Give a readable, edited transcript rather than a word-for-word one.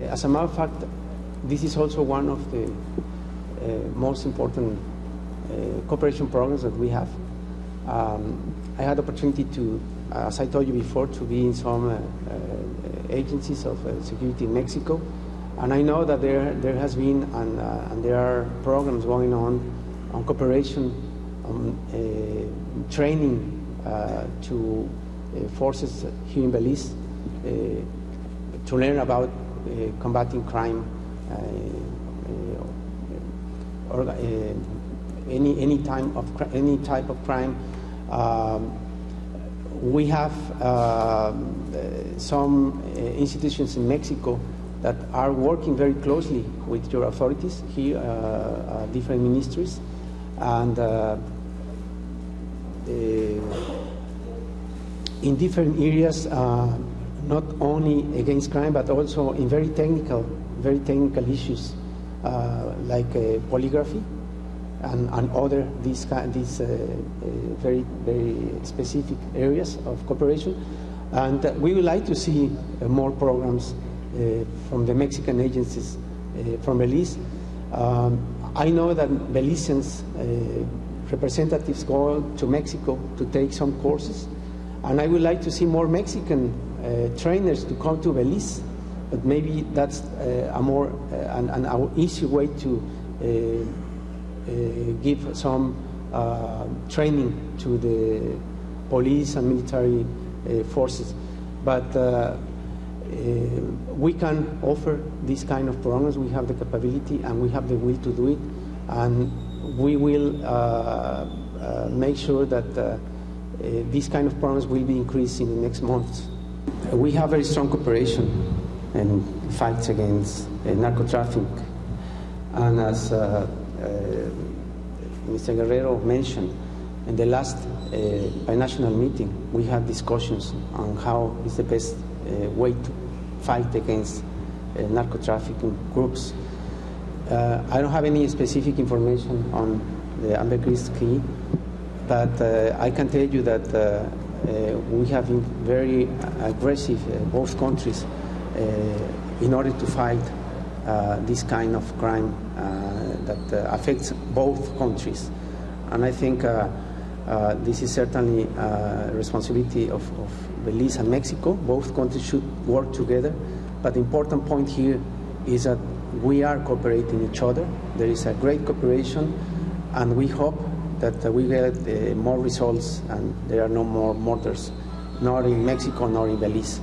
As a matter of fact, this is also one of the most important cooperation programs that we have. I had the opportunity to, as I told you before, to be in some agencies of security in Mexico, and I know that there has been and there are programs going on cooperation, on training to forces here in Belize to learn about combating crime, any type of crime. We have some institutions in Mexico that are working very closely with your authorities here, different ministries, and in different areas, not only against crime, but also in very technical issues like polygraphy and other these very specific areas of cooperation. And we would like to see more programs from the Mexican agencies from Belize. I know that Belizeans representatives go to Mexico to take some courses, and I would like to see more Mexican trainers to come to Belize, but maybe that's a more an easy way to give some training to the police and military forces. But we can offer these kind of programs. We have the capability and we have the will to do it, and we will make sure that these kind of programs will be increased in the next months. We have very strong cooperation in fights against narco-trafficking, and as Mr. Guerrero mentioned, in the last binational meeting, we had discussions on how is the best way to fight against narco-trafficking groups. I don't have any specific information on the ambergris key, but I can tell you that we have been very aggressive, both countries, in order to fight this kind of crime that affects both countries. And I think this is certainly a responsibility of Belize and Mexico. Both countries should work together. But the important point here is that we are cooperating each other. There is a great cooperation, and we hope that we get more results and there are no more murders, nor in Mexico nor in Belize.